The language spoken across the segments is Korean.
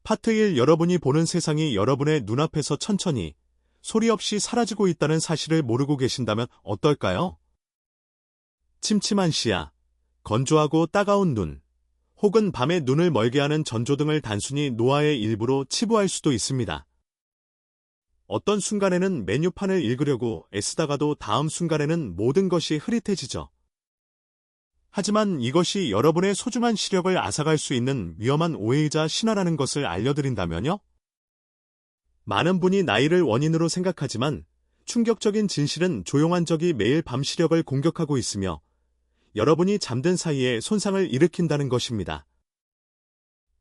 파트 1 여러분이 보는 세상이 여러분의 눈앞에서 천천히 소리 없이 사라지고 있다는 사실을 모르고 계신다면 어떨까요? 침침한 시야, 건조하고 따가운 눈, 혹은 밤에 눈을 멀게 하는 전조등을 단순히 노화의 일부로 치부할 수도 있습니다. 어떤 순간에는 메뉴판을 읽으려고 애쓰다가도 다음 순간에는 모든 것이 흐릿해지죠. 하지만 이것이 여러분의 소중한 시력을 앗아갈 수 있는 위험한 오해이자 신화라는 것을 알려드린다면요? 많은 분이 나이를 원인으로 생각하지만 충격적인 진실은 조용한 적이 매일 밤 시력을 공격하고 있으며 여러분이 잠든 사이에 손상을 일으킨다는 것입니다.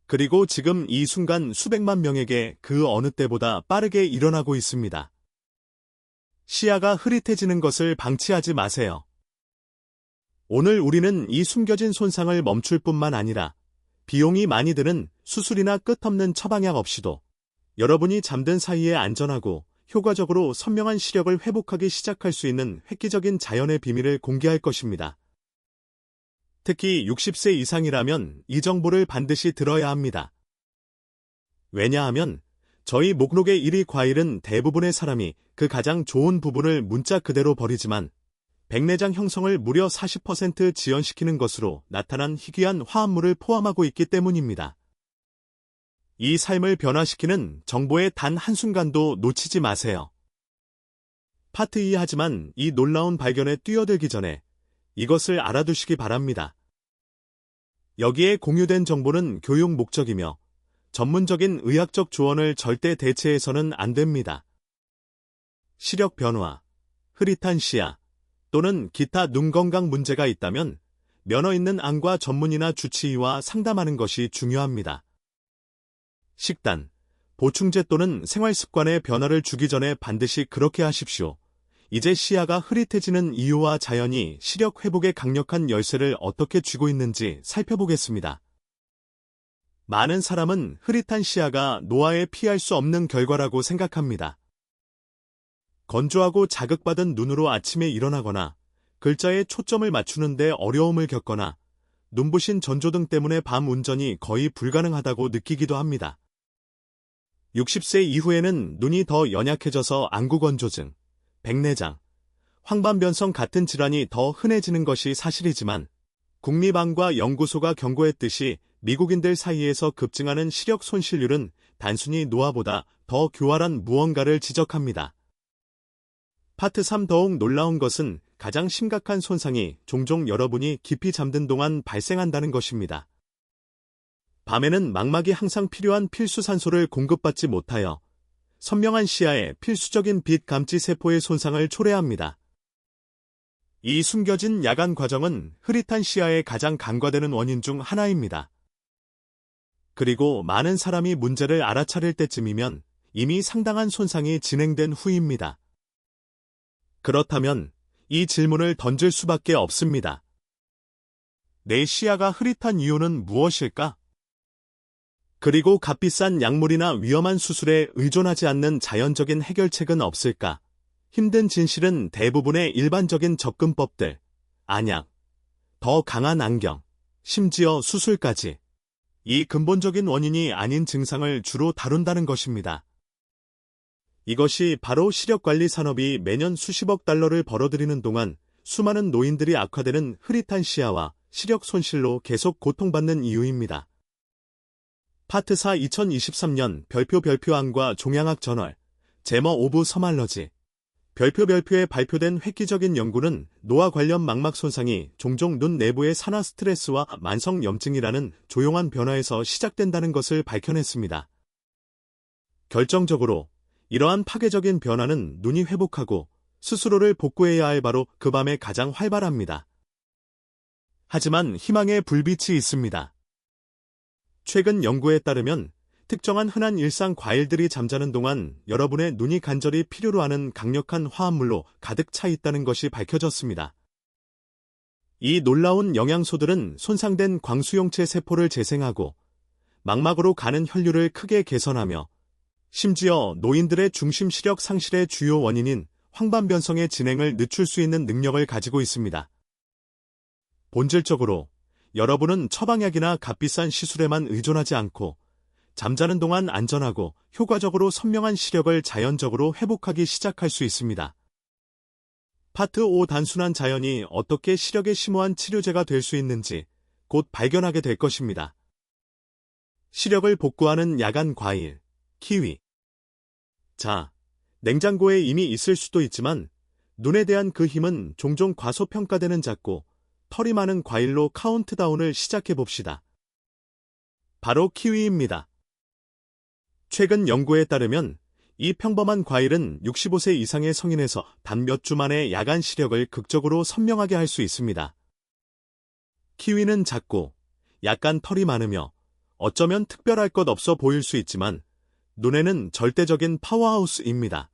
그리고 지금 이 순간 수백만 명에게 그 어느 때보다 빠르게 일어나고 있습니다. 시야가 흐릿해지는 것을 방치하지 마세요. 오늘 우리는 이 숨겨진 손상을 멈출 뿐만 아니라 비용이 많이 드는 수술이나 끝없는 처방약 없이도 여러분이 잠든 사이에 안전하고 효과적으로 선명한 시력을 회복하기 시작할 수 있는 획기적인 자연의 비밀을 공개할 것입니다. 특히 60세 이상이라면 이 정보를 반드시 들어야 합니다. 왜냐하면 저희 목록의 1위 과일은 대부분의 사람이 그 가장 좋은 부분을 문자 그대로 버리지만 백내장 형성을 무려 40% 지연시키는 것으로 나타난 희귀한 화합물을 포함하고 있기 때문입니다. 이 삶을 변화시키는 정보의 단 한순간도 놓치지 마세요. 파트 2 하지만 이 놀라운 발견에 뛰어들기 전에 이것을 알아두시기 바랍니다. 여기에 공유된 정보는 교육 목적이며 전문적인 의학적 조언을 절대 대체해서는 안 됩니다. 시력 변화, 흐릿한 시야, 또는 기타 눈 건강 문제가 있다면 면허 있는 안과 전문의나 주치의와 상담하는 것이 중요합니다. 식단, 보충제 또는 생활습관의 변화를 주기 전에 반드시 그렇게 하십시오. 이제 시야가 흐릿해지는 이유와 자연이 시력 회복에 강력한 열쇠를 어떻게 쥐고 있는지 살펴보겠습니다. 많은 사람은 흐릿한 시야가 노화에 피할 수 없는 결과라고 생각합니다. 건조하고 자극받은 눈으로 아침에 일어나거나 글자에 초점을 맞추는데 어려움을 겪거나 눈부신 전조등 때문에 밤 운전이 거의 불가능하다고 느끼기도 합니다. 60세 이후에는 눈이 더 연약해져서 안구건조증, 백내장, 황반변성 같은 질환이 더 흔해지는 것이 사실이지만 국립안과 연구소가 경고했듯이 미국인들 사이에서 급증하는 시력 손실률은 단순히 노화보다 더 교활한 무언가를 지적합니다. 파트 3 더욱 놀라운 것은 가장 심각한 손상이 종종 여러분이 깊이 잠든 동안 발생한다는 것입니다. 밤에는 망막이 항상 필요한 필수 산소를 공급받지 못하여 선명한 시야에 필수적인 빛 감지 세포의 손상을 초래합니다. 이 숨겨진 야간 과정은 흐릿한 시야의 가장 간과되는 원인 중 하나입니다. 그리고 많은 사람이 문제를 알아차릴 때쯤이면 이미 상당한 손상이 진행된 후입니다. 그렇다면 이 질문을 던질 수밖에 없습니다. 내 시야가 흐릿한 이유는 무엇일까? 그리고 값비싼 약물이나 위험한 수술에 의존하지 않는 자연적인 해결책은 없을까? 힘든 진실은 대부분의 일반적인 접근법들, 안약, 더 강한 안경, 심지어 수술까지 이 근본적인 원인이 아닌 증상을 주로 다룬다는 것입니다. 이것이 바로 시력관리 산업이 매년 수십억 달러를 벌어들이는 동안 수많은 노인들이 악화되는 흐릿한 시야와 시력 손실로 계속 고통받는 이유입니다. 파트 4 2023년 별표안과 종양학 저널, 제머 오브 섬알러지, 별표에 발표된 획기적인 연구는 노화 관련 망막 손상이 종종 눈 내부의 산화 스트레스와 만성 염증이라는 조용한 변화에서 시작된다는 것을 밝혀냈습니다. 결정적으로 이러한 파괴적인 변화는 눈이 회복하고 스스로를 복구해야 할 바로 그 밤에 가장 활발합니다. 하지만 희망의 불빛이 있습니다. 최근 연구에 따르면 특정한 흔한 일상 과일들이 잠자는 동안 여러분의 눈이 간절히 필요로 하는 강력한 화합물로 가득 차 있다는 것이 밝혀졌습니다. 이 놀라운 영양소들은 손상된 광수용체 세포를 재생하고 망막으로 가는 혈류를 크게 개선하며 심지어 노인들의 중심 시력 상실의 주요 원인인 황반변성의 진행을 늦출 수 있는 능력을 가지고 있습니다. 본질적으로 여러분은 처방약이나 값비싼 시술에만 의존하지 않고 잠자는 동안 안전하고 효과적으로 선명한 시력을 자연적으로 회복하기 시작할 수 있습니다. 파트 5 단순한 자연이 어떻게 시력에 심오한 치료제가 될 수 있는지 곧 발견하게 될 것입니다. 시력을 복구하는 야간 과일, 키위. 자, 냉장고에 이미 있을 수도 있지만 눈에 대한 그 힘은 종종 과소평가되는 작고 털이 많은 과일로 카운트다운을 시작해 봅시다. 바로 키위입니다. 최근 연구에 따르면 이 평범한 과일은 65세 이상의 성인에서 단 몇 주 만에 야간 시력을 극적으로 선명하게 할 수 있습니다. 키위는 작고 약간 털이 많으며 어쩌면 특별할 것 없어 보일 수 있지만 눈에는 절대적인 파워하우스입니다.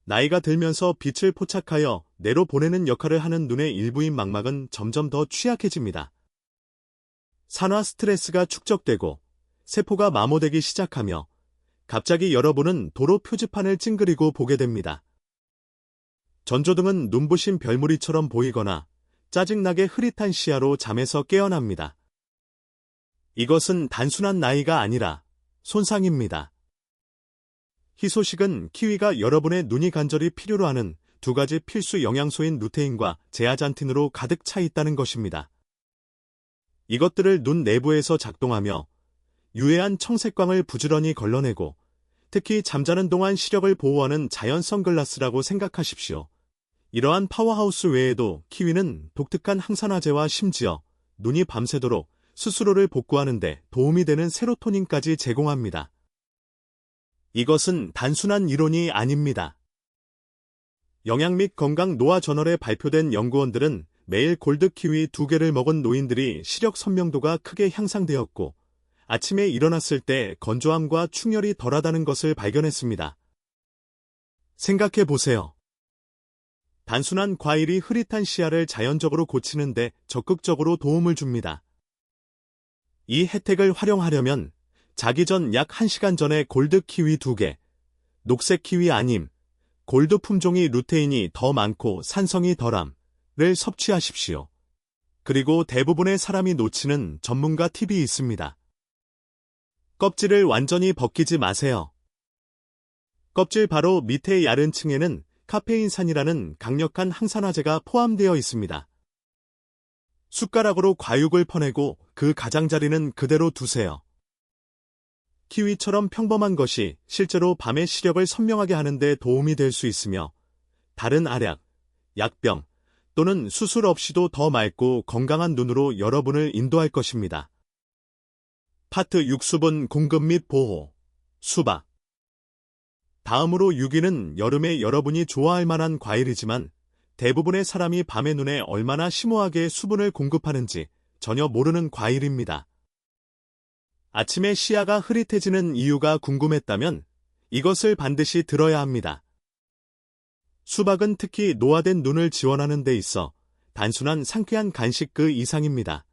나이가 들면서 빛을 포착하여 내로 보내는 역할을 하는 눈의 일부인 망막은 점점 더 취약해집니다. 산화 스트레스가 축적되고 세포가 마모되기 시작하며 갑자기 여러분은 도로 표지판을 찡그리고 보게 됩니다. 전조등은 눈부신 별무리처럼 보이거나 짜증나게 흐릿한 시야로 잠에서 깨어납니다. 이것은 단순한 나이가 아니라 손상입니다. 희소식은 키위가 여러분의 눈이 간절히 필요로 하는 두 가지 필수 영양소인 루테인과 제아잔틴으로 가득 차 있다는 것입니다. 이것들을 눈 내부에서 작동하며 유해한 청색광을 부지런히 걸러내고 특히 잠자는 동안 시력을 보호하는 자연 선글라스라고 생각하십시오. 이러한 파워하우스 외에도 키위는 독특한 항산화제와 심지어 눈이 밤새도록 스스로를 복구하는 데 도움이 되는 세로토닌까지 제공합니다. 이것은 단순한 이론이 아닙니다. 영양 및 건강 노화 저널에 발표된 연구원들은 매일 골드 키위 2개를 먹은 노인들이 시력 선명도가 크게 향상되었고 아침에 일어났을 때 건조함과 충혈이 덜하다는 것을 발견했습니다. 생각해 보세요. 단순한 과일이 흐릿한 시야를 자연적으로 고치는 데 적극적으로 도움을 줍니다. 이 혜택을 활용하려면 자기 전 약 1시간 전에 골드 키위 2개, 녹색 키위 아님, 골드 품종이 루테인이 더 많고 산성이 덜함을 섭취하십시오. 그리고 대부분의 사람이 놓치는 전문가 팁이 있습니다. 껍질을 완전히 벗기지 마세요. 껍질 바로 밑의 얇은 층에는 카페인산이라는 강력한 항산화제가 포함되어 있습니다. 숟가락으로 과육을 퍼내고 그 가장자리는 그대로 두세요. 키위처럼 평범한 것이 실제로 밤의 시력을 선명하게 하는 데 도움이 될 수 있으며 다른 알약, 약병 또는 수술 없이도 더 맑고 건강한 눈으로 여러분을 인도할 것입니다. 파트 6 수분 공급 및 보호, 수박. 다음으로 6위는 여름에 여러분이 좋아할 만한 과일이지만 대부분의 사람이 밤의 눈에 얼마나 심오하게 수분을 공급하는지 전혀 모르는 과일입니다. 아침에 시야가 흐릿해지는 이유가 궁금했다면 이것을 반드시 들어야 합니다. 수박은 특히 노화된 눈을 지원하는 데 있어 단순한 상쾌한 간식 그 이상입니다.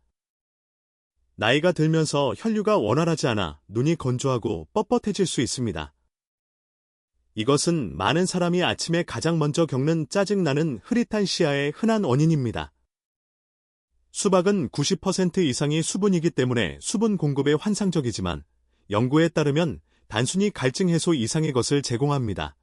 나이가 들면서 혈류가 원활하지 않아 눈이 건조하고 뻣뻣해질 수 있습니다. 이것은 많은 사람이 아침에 가장 먼저 겪는 짜증나는 흐릿한 시야의 흔한 원인입니다. 수박은 90% 이상이 수분이기 때문에 수분 공급에 환상적이지만 연구에 따르면 단순히 갈증 해소 이상의 것을 제공합니다.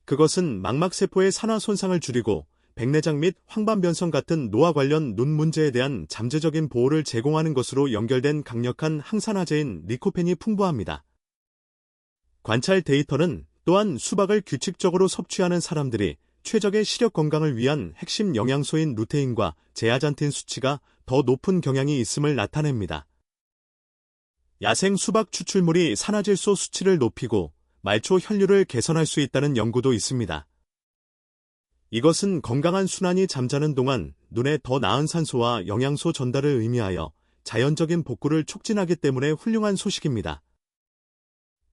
그것은 망막세포의 산화 손상을 줄이고 백내장 및 황반변성 같은 노화 관련 눈 문제에 대한 잠재적인 보호를 제공하는 것으로 연결된 강력한 항산화제인 리코펜이 풍부합니다. 관찰 데이터는 또한 수박을 규칙적으로 섭취하는 사람들이 최적의 시력 건강을 위한 핵심 영양소인 루테인과 제아잔틴 수치가 더 높은 경향이 있음을 나타냅니다. 야생 수박 추출물이 산화질소 수치를 높이고 말초 혈류를 개선할 수 있다는 연구도 있습니다. 이것은 건강한 순환이 잠자는 동안 눈에 더 나은 산소와 영양소 전달을 의미하여 자연적인 복구를 촉진하기 때문에 훌륭한 소식입니다.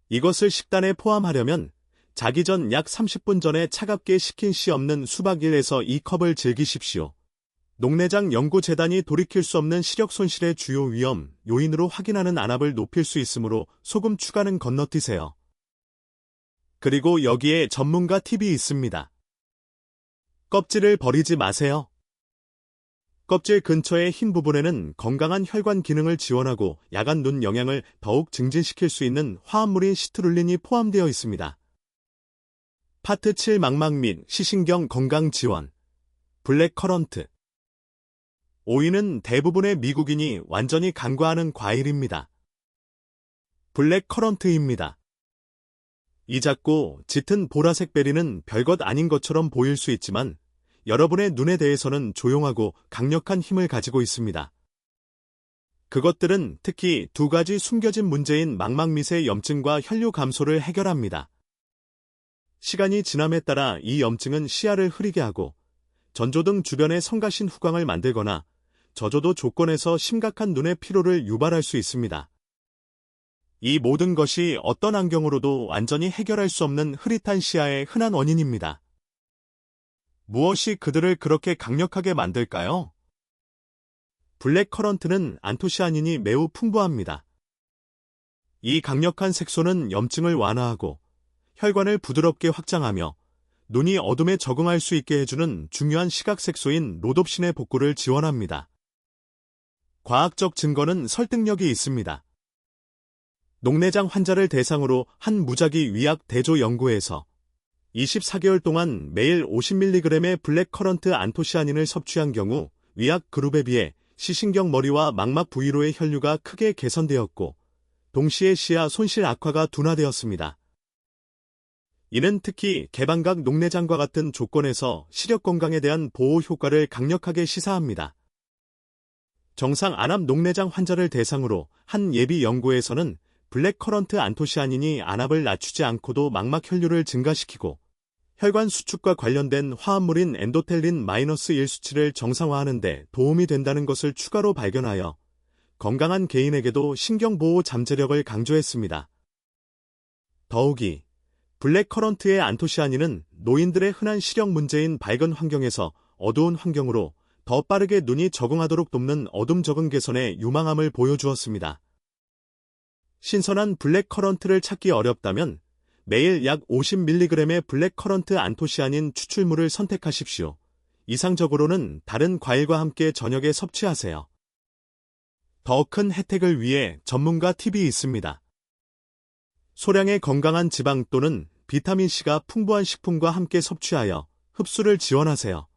이것을 식단에 포함하려면 자기 전 약 30분 전에 차갑게 식힌 씨 없는 수박 1에서 2컵을 즐기십시오. 녹내장 연구재단이 돌이킬 수 없는 시력 손실의 주요 위험 요인으로 확인하는 안압을 높일 수 있으므로 소금 추가는 건너뛰세요. 그리고 여기에 전문가 팁이 있습니다. 껍질을 버리지 마세요. 껍질 근처의 흰 부분에는 건강한 혈관 기능을 지원하고 야간 눈 영양을 더욱 증진시킬 수 있는 화합물인 시트룰린이 포함되어 있습니다. 파트 7 망막 및 시신경 건강 지원. 블랙커런트. 오이는 대부분의 미국인이 완전히 간과하는 과일입니다. 블랙커런트입니다. 이 작고 짙은 보라색 베리는 별것 아닌 것처럼 보일 수 있지만 여러분의 눈에 대해서는 조용하고 강력한 힘을 가지고 있습니다. 그것들은 특히 두 가지 숨겨진 문제인 망막 밑의 염증과 혈류 감소를 해결합니다. 시간이 지남에 따라 이 염증은 시야를 흐리게 하고 전조등 주변의 성가신 후광을 만들거나 저조도 조건에서 심각한 눈의 피로를 유발할 수 있습니다. 이 모든 것이 어떤 안경으로도 완전히 해결할 수 없는 흐릿한 시야의 흔한 원인입니다. 무엇이 그들을 그렇게 강력하게 만들까요? 블랙커런트는 안토시아닌이 매우 풍부합니다. 이 강력한 색소는 염증을 완화하고 혈관을 부드럽게 확장하며 눈이 어둠에 적응할 수 있게 해주는 중요한 시각색소인 로놉신의 복구를 지원합니다. 과학적 증거는 설득력이 있습니다. 녹내장 환자를 대상으로 한 무작위 위약 대조 연구에서 24개월 동안 매일 50mg의 블랙커런트 안토시아닌을 섭취한 경우 위약 그룹에 비해 시신경 머리와 망막 부위로의 혈류가 크게 개선되었고 동시에 시야 손실 악화가 둔화되었습니다. 이는 특히 개방각 녹내장과 같은 조건에서 시력 건강에 대한 보호 효과를 강력하게 시사합니다. 정상 안압 녹내장 환자를 대상으로 한 예비 연구에서는 블랙커런트 안토시아닌이 안압을 낮추지 않고도 망막 혈류를 증가시키고 혈관 수축과 관련된 화합물인 엔도텔린 -1 수치를 정상화하는 데 도움이 된다는 것을 추가로 발견하여 건강한 개인에게도 신경보호 잠재력을 강조했습니다. 더욱이 블랙커런트의 안토시아닌은 노인들의 흔한 시력 문제인 밝은 환경에서 어두운 환경으로 더 빠르게 눈이 적응하도록 돕는 어둠 적응 개선에 유망함을 보여주었습니다. 신선한 블랙커런트를 찾기 어렵다면 매일 약 50mg의 블랙커런트 안토시아닌 추출물을 선택하십시오. 이상적으로는 다른 과일과 함께 저녁에 섭취하세요. 더 큰 혜택을 위해 전문가 팁이 있습니다. 소량의 건강한 지방 또는 비타민C가 풍부한 식품과 함께 섭취하여 흡수를 지원하세요.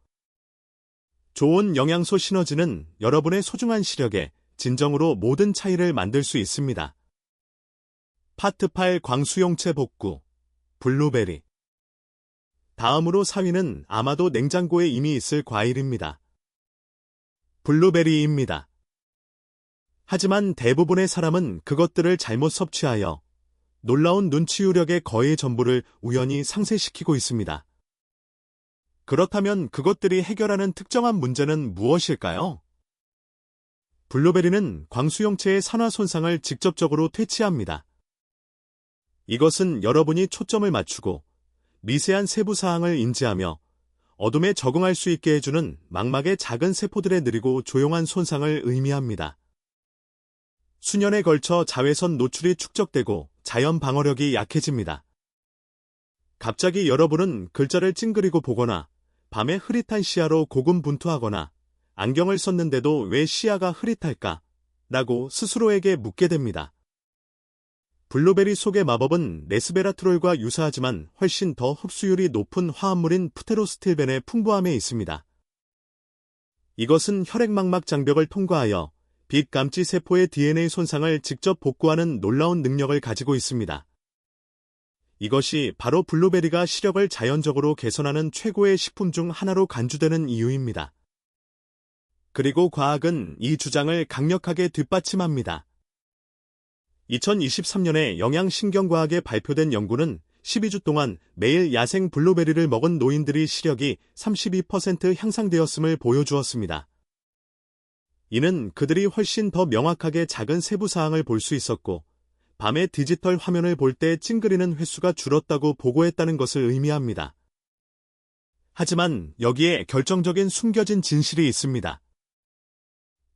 좋은 영양소 시너지는 여러분의 소중한 시력에 진정으로 모든 차이를 만들 수 있습니다. 파트 8 광수용체 복구. 블루베리. 다음으로 4위는 아마도 냉장고에 이미 있을 과일입니다. 블루베리입니다. 하지만 대부분의 사람은 그것들을 잘못 섭취하여 놀라운 눈치유력의 거의 전부를 우연히 상쇄시키고 있습니다. 그렇다면 그것들이 해결하는 특정한 문제는 무엇일까요? 블루베리는 광수용체의 산화 손상을 직접적으로 퇴치합니다. 이것은 여러분이 초점을 맞추고 미세한 세부 사항을 인지하며 어둠에 적응할 수 있게 해주는 망막의 작은 세포들의 느리고 조용한 손상을 의미합니다. 수년에 걸쳐 자외선 노출이 축적되고 자연 방어력이 약해집니다. 갑자기 여러분은 글자를 찡그리고 보거나 밤에 흐릿한 시야로 고군분투하거나 안경을 썼는데도 왜 시야가 흐릿할까? 라고 스스로에게 묻게 됩니다. 블루베리 속의 마법은 레스베라트롤과 유사하지만 훨씬 더 흡수율이 높은 화합물인 프테로스틸벤의 풍부함에 있습니다. 이것은 혈액망막 장벽을 통과하여 빛 감지 세포의 DNA 손상을 직접 복구하는 놀라운 능력을 가지고 있습니다. 이것이 바로 블루베리가 시력을 자연적으로 개선하는 최고의 식품 중 하나로 간주되는 이유입니다. 그리고 과학은 이 주장을 강력하게 뒷받침합니다. 2023년에 영양신경과학에 발표된 연구는 12주 동안 매일 야생 블루베리를 먹은 노인들이 시력이 32% 향상되었음을 보여주었습니다. 이는 그들이 훨씬 더 명확하게 작은 세부 사항을 볼 수 있었고, 밤에 디지털 화면을 볼 때 찡그리는 횟수가 줄었다고 보고했다는 것을 의미합니다. 하지만 여기에 결정적인 숨겨진 진실이 있습니다.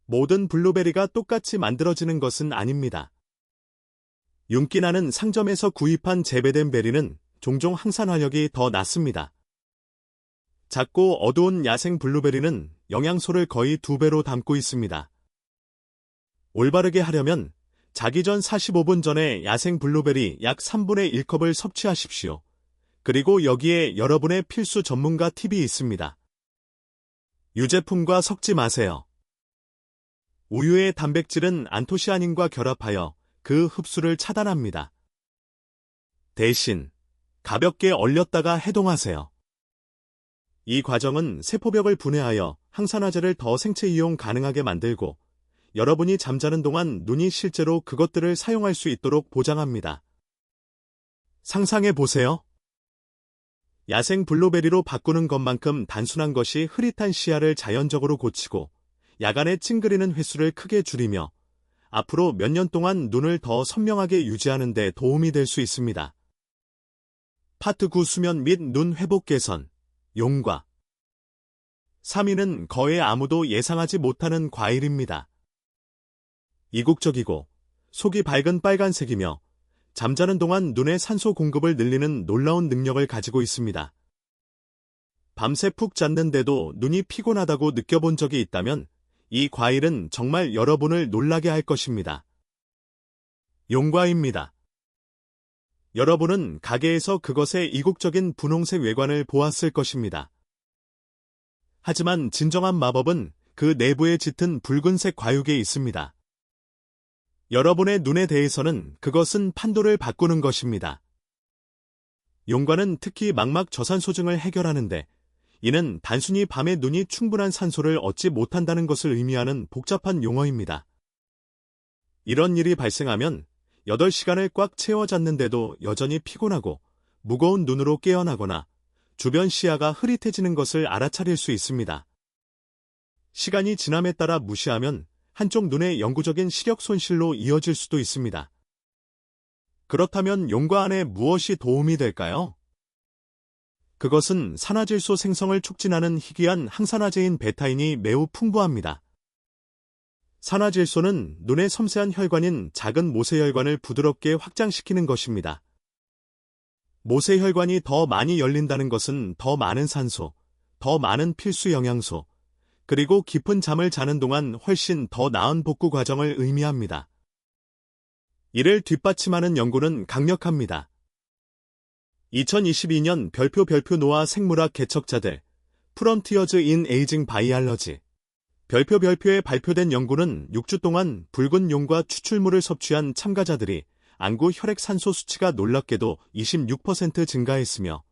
모든 블루베리가 똑같이 만들어지는 것은 아닙니다. 윤기 나는 상점에서 구입한 재배된 베리는 종종 항산화력이 더 낮습니다. 작고 어두운 야생 블루베리는 영양소를 거의 2배로 담고 있습니다. 올바르게 하려면 자기 전 45분 전에 야생 블루베리 약 3분의 1컵을 섭취하십시오. 그리고 여기에 여러분의 필수 전문가 팁이 있습니다. 유제품과 섞지 마세요. 우유의 단백질은 안토시아닌과 결합하여 그 흡수를 차단합니다. 대신 가볍게 얼렸다가 해동하세요. 이 과정은 세포벽을 분해하여 항산화제를 더 생체 이용 가능하게 만들고 여러분이 잠자는 동안 눈이 실제로 그것들을 사용할 수 있도록 보장합니다. 상상해 보세요. 야생 블루베리로 바꾸는 것만큼 단순한 것이 흐릿한 시야를 자연적으로 고치고 야간에 찡그리는 횟수를 크게 줄이며 앞으로 몇 년 동안 눈을 더 선명하게 유지하는 데 도움이 될 수 있습니다. 파트 9 수면 및 눈 회복 개선, 용과 3위는 거의 아무도 예상하지 못하는 과일입니다. 이국적이고 속이 밝은 빨간색이며 잠자는 동안 눈의 산소 공급을 늘리는 놀라운 능력을 가지고 있습니다. 밤새 푹 잤는데도 눈이 피곤하다고 느껴본 적이 있다면 이 과일은 정말 여러분을 놀라게 할 것입니다. 용과입니다. 여러분은 가게에서 그것의 이국적인 분홍색 외관을 보았을 것입니다. 하지만 진정한 마법은 그 내부에 짙은 붉은색 과육에 있습니다. 여러분의 눈에 대해서는 그것은 판도를 바꾸는 것입니다. 용과는 특히 망막 저산소증을 해결하는데 이는 단순히 밤에 눈이 충분한 산소를 얻지 못한다는 것을 의미하는 복잡한 용어입니다. 이런 일이 발생하면 8시간을 꽉 채워 잤는데도 여전히 피곤하고 무거운 눈으로 깨어나거나 주변 시야가 흐릿해지는 것을 알아차릴 수 있습니다. 시간이 지남에 따라 무시하면 한쪽 눈의 영구적인 시력 손실로 이어질 수도 있습니다. 그렇다면 용과 안에 무엇이 도움이 될까요? 그것은 산화질소 생성을 촉진하는 희귀한 항산화제인 베타인이 매우 풍부합니다. 산화질소는 눈의 섬세한 혈관인 작은 모세혈관을 부드럽게 확장시키는 것입니다. 모세혈관이 더 많이 열린다는 것은 더 많은 산소, 더 많은 필수 영양소, 그리고 깊은 잠을 자는 동안 훨씬 더 나은 복구 과정을 의미합니다. 이를 뒷받침하는 연구는 강력합니다. 2022년 별표 노아 생물학 개척자들 프론티어즈 인 에이징 바이알러지 별표에 발표된 연구는 6주 동안 붉은 용과 추출물을 섭취한 참가자들이 안구 혈액 산소 수치가 놀랍게도 26% 증가했으며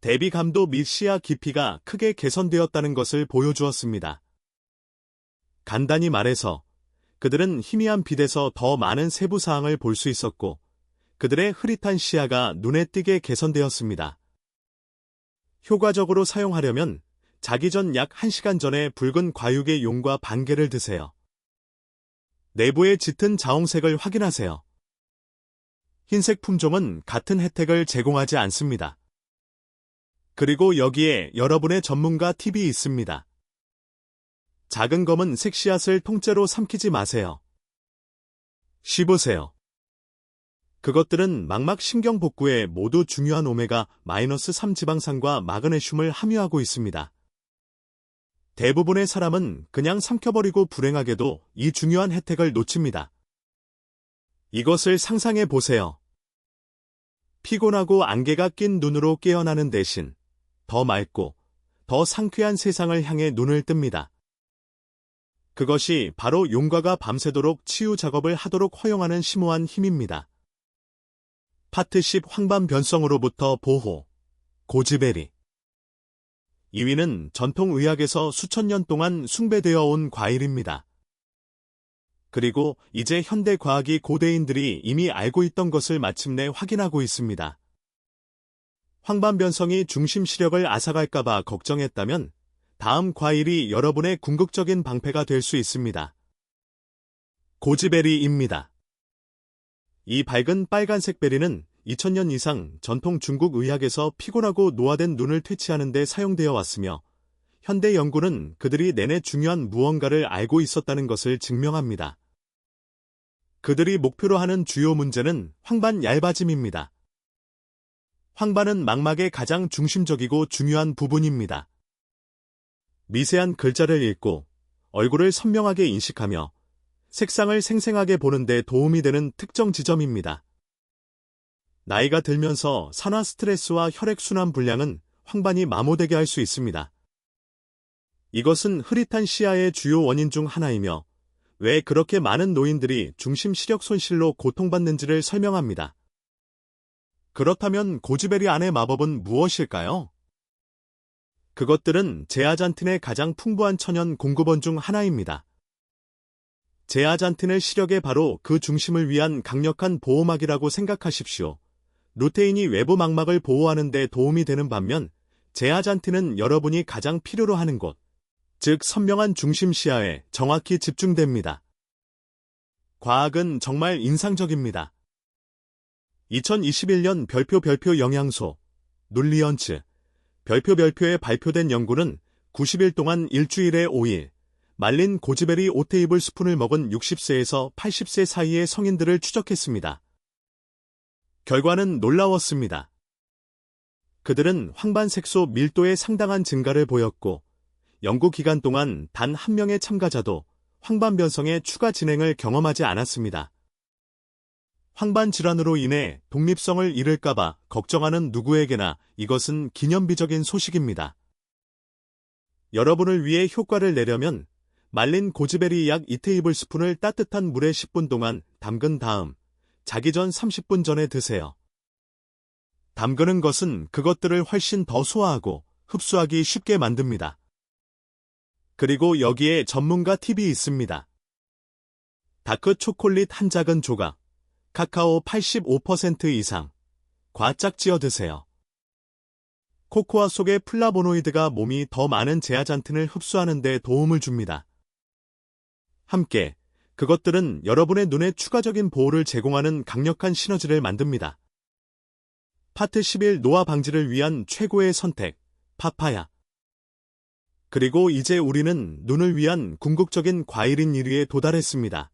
대비 감도 및 시야 깊이가 크게 개선되었다는 것을 보여주었습니다. 간단히 말해서 그들은 희미한 빛에서 더 많은 세부 사항을 볼 수 있었고 그들의 흐릿한 시야가 눈에 띄게 개선되었습니다. 효과적으로 사용하려면 자기 전 약 1시간 전에 붉은 과육의 용과 반 개를 드세요. 내부의 짙은 자홍색을 확인하세요. 흰색 품종은 같은 혜택을 제공하지 않습니다. 그리고 여기에 여러분의 전문가 팁이 있습니다. 작은 검은 색씨앗을 통째로 삼키지 마세요. 씹으세요. 그것들은 망막 신경 복구에 모두 중요한 오메가-3 지방산과 마그네슘을 함유하고 있습니다. 대부분의 사람은 그냥 삼켜버리고 불행하게도 이 중요한 혜택을 놓칩니다. 이것을 상상해 보세요. 피곤하고 안개가 낀 눈으로 깨어나는 대신 더 맑고 더 상쾌한 세상을 향해 눈을 뜹니다. 그것이 바로 용과가 밤새도록 치유 작업을 하도록 허용하는 심오한 힘입니다. 파트 10 황반 변성으로부터 보호, 고지베리 2위는 전통의학에서 수천 년 동안 숭배되어 온 과일입니다. 그리고 이제 현대과학이 고대인들이 이미 알고 있던 것을 마침내 확인하고 있습니다. 황반변성이 중심 시력을 앗아갈까봐 걱정했다면 다음 과일이 여러분의 궁극적인 방패가 될 수 있습니다. 고지베리입니다. 이 밝은 빨간색 베리는 2000년 이상 전통 중국 의학에서 피곤하고 노화된 눈을 퇴치하는 데 사용되어 왔으며 현대 연구는 그들이 내내 중요한 무언가를 알고 있었다는 것을 증명합니다. 그들이 목표로 하는 주요 문제는 황반 얇아짐입니다. 황반은 망막의 가장 중심적이고 중요한 부분입니다. 미세한 글자를 읽고 얼굴을 선명하게 인식하며 색상을 생생하게 보는 데 도움이 되는 특정 지점입니다. 나이가 들면서 산화 스트레스와 혈액순환 불량은 황반이 마모되게 할 수 있습니다. 이것은 흐릿한 시야의 주요 원인 중 하나이며 왜 그렇게 많은 노인들이 중심 시력 손실로 고통받는지를 설명합니다. 그렇다면 고지베리 안의 마법은 무엇일까요? 그것들은 제아잔틴의 가장 풍부한 천연 공급원 중 하나입니다. 제아잔틴을 시력의 바로 그 중심을 위한 강력한 보호막이라고 생각하십시오. 루테인이 외부 망막을 보호하는 데 도움이 되는 반면 제아잔틴은 여러분이 가장 필요로 하는 곳, 즉 선명한 중심 시야에 정확히 집중됩니다. 과학은 정말 인상적입니다. 2021년 별표 영양소, 눌리언츠, 별표에 발표된 연구는 90일 동안 일주일에 5일, 말린 고지베리 5테이블스푼을 먹은 60세에서 80세 사이의 성인들을 추적했습니다. 결과는 놀라웠습니다. 그들은 황반색소 밀도의 상당한 증가를 보였고, 연구 기간 동안 단 한 명의 참가자도 황반 변성의 추가 진행을 경험하지 않았습니다. 황반 질환으로 인해 독립성을 잃을까봐 걱정하는 누구에게나 이것은 기념비적인 소식입니다. 여러분을 위해 효과를 내려면 말린 고지베리 약 2테이블스푼을 따뜻한 물에 10분 동안 담근 다음 자기 전 30분 전에 드세요. 담그는 것은 그것들을 훨씬 더 소화하고 흡수하기 쉽게 만듭니다. 그리고 여기에 전문가 팁이 있습니다. 다크 초콜릿 한 작은 조각, 카카오 85% 이상, 과짝 찌어 드세요. 코코아 속의 플라보노이드가 몸이 더 많은 제아잔틴을 흡수하는 데 도움을 줍니다. 함께, 그것들은 여러분의 눈에 추가적인 보호를 제공하는 강력한 시너지를 만듭니다. 파트 11 노화 방지를 위한 최고의 선택, 파파야. 그리고 이제 우리는 눈을 위한 궁극적인 과일인 1위에 도달했습니다.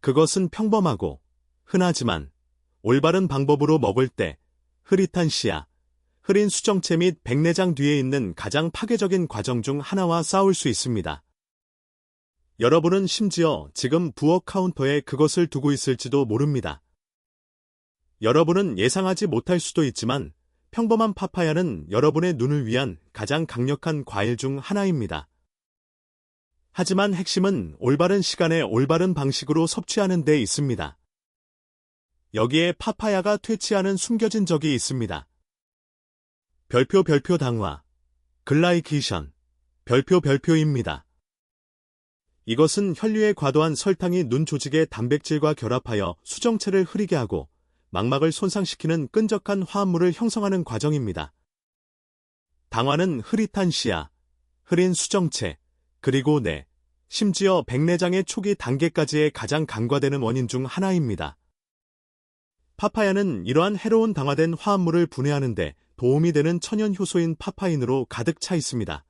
그것은 평범하고 흔하지만 올바른 방법으로 먹을 때 흐릿한 시야, 흐린 수정체 및 백내장 뒤에 있는 가장 파괴적인 과정 중 하나와 싸울 수 있습니다. 여러분은 심지어 지금 부엌 카운터에 그것을 두고 있을지도 모릅니다. 여러분은 예상하지 못할 수도 있지만 평범한 파파야는 여러분의 눈을 위한 가장 강력한 과일 중 하나입니다. 하지만 핵심은 올바른 시간에 올바른 방식으로 섭취하는 데 있습니다. 여기에 파파야가 퇴치하는 숨겨진 적이 있습니다. 별표 당화, 글라이케이션, 별표입니다. 이것은 혈류의 과도한 설탕이 눈 조직의 단백질과 결합하여 수정체를 흐리게 하고 망막을 손상시키는 끈적한 화합물을 형성하는 과정입니다. 당화는 흐릿한 시야, 흐린 수정체, 그리고 뇌, 심지어 백내장의 초기 단계까지의 가장 간과되는 원인 중 하나입니다. 파파야는 이러한 해로운 당화된 화합물을 분해하는 데 도움이 되는 천연 효소인 파파인으로 가득 차 있습니다.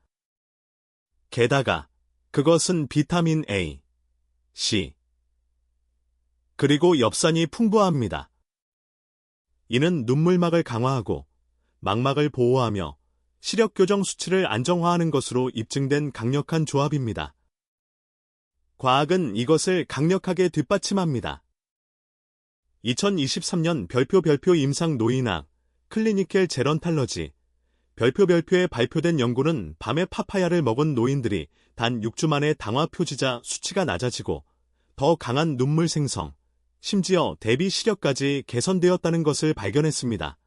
게다가 그것은 비타민 A, C, 그리고 엽산이 풍부합니다. 이는 눈물막을 강화하고 망막을 보호하며 시력 교정 수치를 안정화하는 것으로 입증된 강력한 조합입니다. 과학은 이것을 강력하게 뒷받침합니다. 2023년 별표 임상 노인학 클리니켈 제런탈러지 별표에 발표된 연구는 밤에 파파야를 먹은 노인들이 단 6주 만에 당화 표지자 수치가 낮아지고 더 강한 눈물 생성, 심지어 대비 시력까지 개선되었다는 것을 발견했습니다.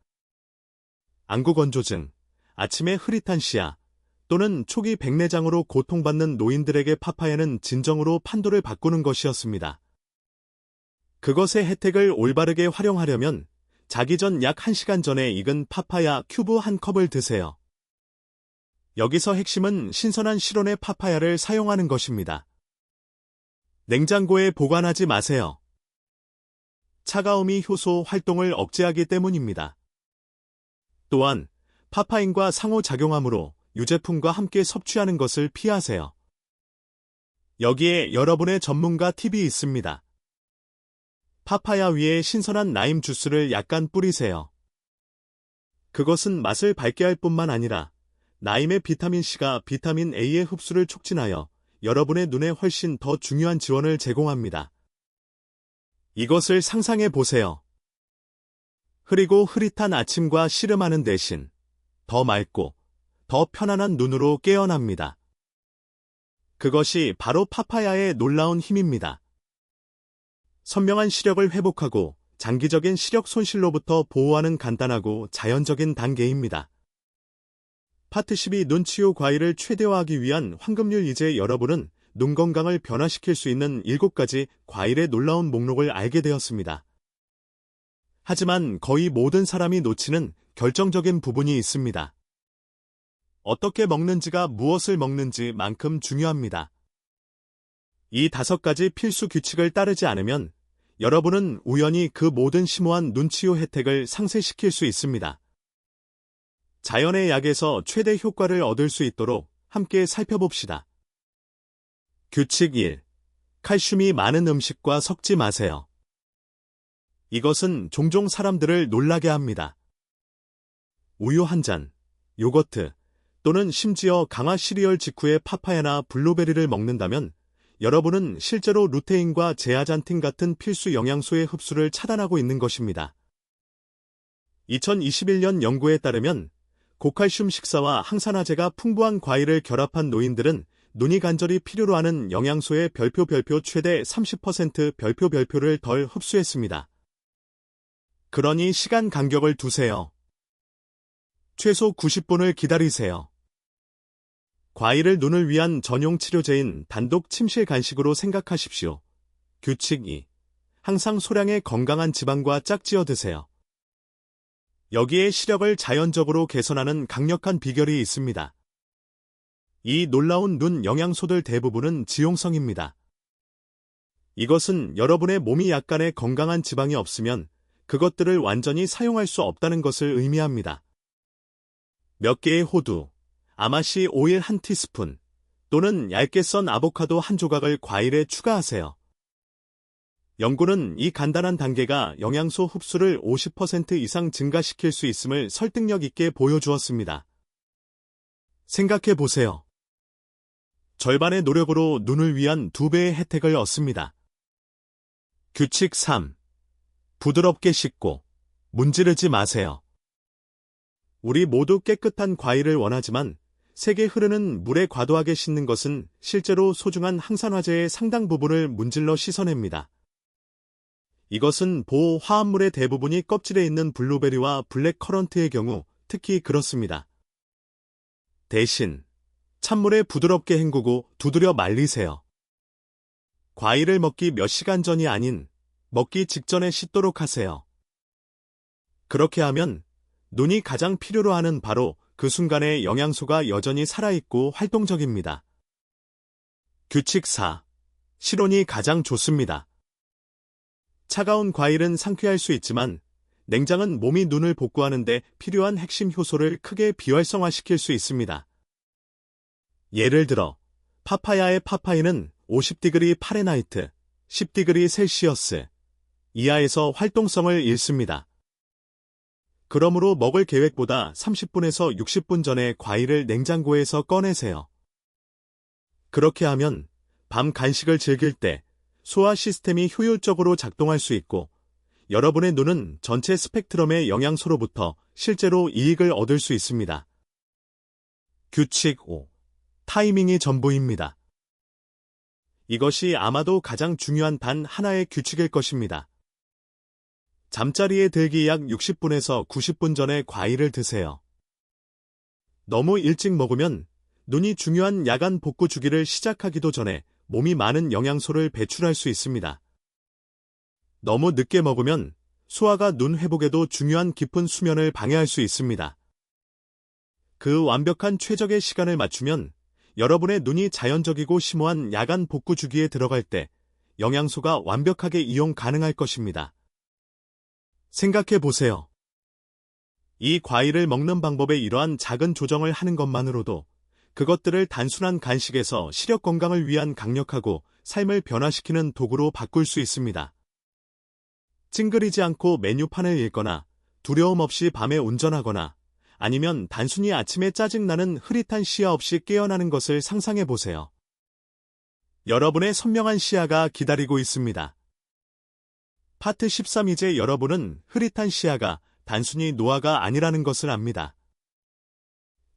안구건조증, 아침에 흐릿한 시야, 또는 초기 백내장으로 고통받는 노인들에게 파파야는 진정으로 판도를 바꾸는 것이었습니다. 그것의 혜택을 올바르게 활용하려면 자기 전 약 1시간 전에 익은 파파야 큐브 한 컵을 드세요. 여기서 핵심은 신선한 실온의 파파야를 사용하는 것입니다. 냉장고에 보관하지 마세요. 차가움이 효소 활동을 억제하기 때문입니다. 또한 파파인과 상호작용하므로 유제품과 함께 섭취하는 것을 피하세요. 여기에 여러분의 전문가 팁이 있습니다. 파파야 위에 신선한 라임 주스를 약간 뿌리세요. 그것은 맛을 밝게 할 뿐만 아니라 나임의 비타민C가 비타민 A의 흡수를 촉진하여 여러분의 눈에 훨씬 더 중요한 지원을 제공합니다. 이것을 상상해 보세요. 흐리고 흐릿한 아침과 씨름하는 대신 더 맑고 더 편안한 눈으로 깨어납니다. 그것이 바로 파파야의 놀라운 힘입니다. 선명한 시력을 회복하고 장기적인 시력 손실로부터 보호하는 간단하고 자연적인 단계입니다. 파트 12 눈치유 과일을 최대화하기 위한 황금률. 이제 여러분은 눈 건강을 변화시킬 수 있는 7가지 과일의 놀라운 목록을 알게 되었습니다. 하지만 거의 모든 사람이 놓치는 결정적인 부분이 있습니다. 어떻게 먹는지가 무엇을 먹는지만큼 중요합니다. 이 5가지 필수 규칙을 따르지 않으면 여러분은 우연히 그 모든 심오한 눈치유 혜택을 상쇄시킬 수 있습니다. 자연의 약에서 최대 효과를 얻을 수 있도록 함께 살펴봅시다. 규칙 1. 칼슘이 많은 음식과 섞지 마세요. 이것은 종종 사람들을 놀라게 합니다. 우유 한 잔, 요거트, 또는 심지어 강화 시리얼 직후에 파파야나 블루베리를 먹는다면 여러분은 실제로 루테인과 제아잔틴 같은 필수 영양소의 흡수를 차단하고 있는 것입니다. 2021년 연구에 따르면 고칼슘 식사와 항산화제가 풍부한 과일을 결합한 노인들은 눈이 간절히 필요로 하는 영양소의 별표 최대 30% 별표를 덜 흡수했습니다. 그러니 시간 간격을 두세요. 최소 90분을 기다리세요. 과일을 눈을 위한 전용 치료제인 단독 침실 간식으로 생각하십시오. 규칙 2. 항상 소량의 건강한 지방과 짝지어 드세요. 여기에 시력을 자연적으로 개선하는 강력한 비결이 있습니다. 이 놀라운 눈 영양소들 대부분은 지용성입니다. 이것은 여러분의 몸이 약간의 건강한 지방이 없으면 그것들을 완전히 사용할 수 없다는 것을 의미합니다. 몇 개의 호두, 아마시 오일 1티스푼 또는 얇게 썬 아보카도 한 조각을 과일에 추가하세요. 연구는 이 간단한 단계가 영양소 흡수를 50% 이상 증가시킬 수 있음을 설득력 있게 보여주었습니다. 생각해 보세요. 절반의 노력으로 눈을 위한 2배의 혜택을 얻습니다. 규칙 3. 부드럽게 씻고 문지르지 마세요. 우리 모두 깨끗한 과일을 원하지만 세게 흐르는 물에 과도하게 씻는 것은 실제로 소중한 항산화제의 상당 부분을 문질러 씻어냅니다. 이것은 보호 화합물의 대부분이 껍질에 있는 블루베리와 블랙 커런트의 경우 특히 그렇습니다. 대신 찬물에 부드럽게 헹구고 두드려 말리세요. 과일을 먹기 몇 시간 전이 아닌 먹기 직전에 씻도록 하세요. 그렇게 하면 눈이 가장 필요로 하는 바로 그 순간에 영양소가 여전히 살아있고 활동적입니다. 규칙 4. 실온이 가장 좋습니다. 차가운 과일은 상쾌할 수 있지만 냉장은 몸이 눈을 복구하는 데 필요한 핵심 효소를 크게 비활성화시킬 수 있습니다. 예를 들어 파파야의 파파이는 50디그리 파레나이트, 10디그리 셀시어스 이하에서 활동성을 잃습니다. 그러므로 먹을 계획보다 30분에서 60분 전에 과일을 냉장고에서 꺼내세요. 그렇게 하면 밤 간식을 즐길 때 소화 시스템이 효율적으로 작동할 수 있고 여러분의 눈은 전체 스펙트럼의 영양소로부터 실제로 이익을 얻을 수 있습니다. 규칙 5. 타이밍이 전부입니다. 이것이 아마도 가장 중요한 단 하나의 규칙일 것입니다. 잠자리에 들기 약 60분에서 90분 전에 과일을 드세요. 너무 일찍 먹으면 눈이 중요한 야간 복구 주기를 시작하기도 전에 몸이 많은 영양소를 배출할 수 있습니다. 너무 늦게 먹으면 소화가 눈 회복에도 중요한 깊은 수면을 방해할 수 있습니다. 그 완벽한 최적의 시간을 맞추면 여러분의 눈이 자연적이고 심오한 야간 복구 주기에 들어갈 때 영양소가 완벽하게 이용 가능할 것입니다. 생각해 보세요. 이 과일을 먹는 방법에 이러한 작은 조정을 하는 것만으로도 그것들을 단순한 간식에서 시력 건강을 위한 강력하고 삶을 변화시키는 도구로 바꿀 수 있습니다. 찡그리지 않고 메뉴판을 읽거나 두려움 없이 밤에 운전하거나 아니면 단순히 아침에 짜증나는 흐릿한 시야 없이 깨어나는 것을 상상해 보세요. 여러분의 선명한 시야가 기다리고 있습니다. 파트 13. 이제 여러분은 흐릿한 시야가 단순히 노화가 아니라는 것을 압니다.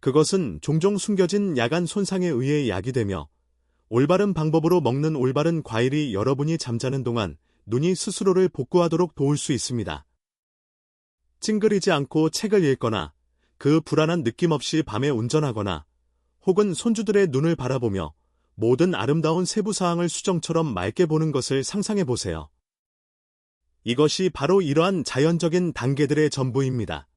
그것은 종종 숨겨진 야간 손상에 의해 야기되며 올바른 방법으로 먹는 올바른 과일이 여러분이 잠자는 동안 눈이 스스로를 복구하도록 도울 수 있습니다. 찡그리지 않고 책을 읽거나 그 불안한 느낌 없이 밤에 운전하거나 혹은 손주들의 눈을 바라보며 모든 아름다운 세부사항을 수정처럼 맑게 보는 것을 상상해 보세요. 이것이 바로 이러한 자연적인 단계들의 전부입니다.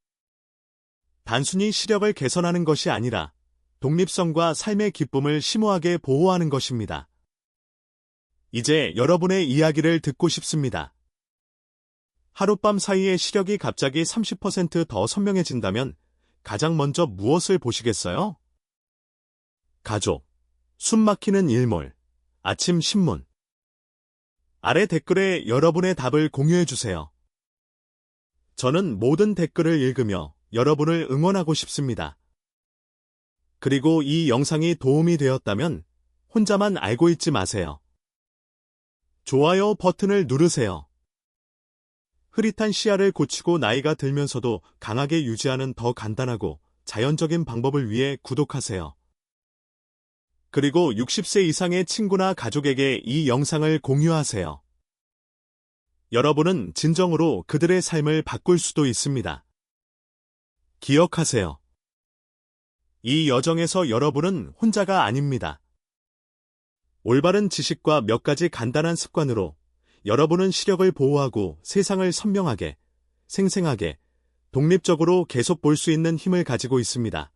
단순히 시력을 개선하는 것이 아니라 독립성과 삶의 기쁨을 심오하게 보호하는 것입니다. 이제 여러분의 이야기를 듣고 싶습니다. 하룻밤 사이에 시력이 갑자기 30% 더 선명해진다면 가장 먼저 무엇을 보시겠어요? 가족, 숨막히는 일몰, 아침 신문. 아래 댓글에 여러분의 답을 공유해 주세요. 저는 모든 댓글을 읽으며 여러분을 응원하고 싶습니다. 그리고 이 영상이 도움이 되었다면 혼자만 알고 있지 마세요. 좋아요 버튼을 누르세요. 흐릿한 시야를 고치고 나이가 들면서도 강하게 유지하는 더 간단하고 자연적인 방법을 위해 구독하세요. 그리고 60세 이상의 친구나 가족에게 이 영상을 공유하세요. 여러분은 진정으로 그들의 삶을 바꿀 수도 있습니다. 기억하세요. 이 여정에서 여러분은 혼자가 아닙니다. 올바른 지식과 몇 가지 간단한 습관으로 여러분은 시력을 보호하고 세상을 선명하게, 생생하게, 독립적으로 계속 볼 수 있는 힘을 가지고 있습니다.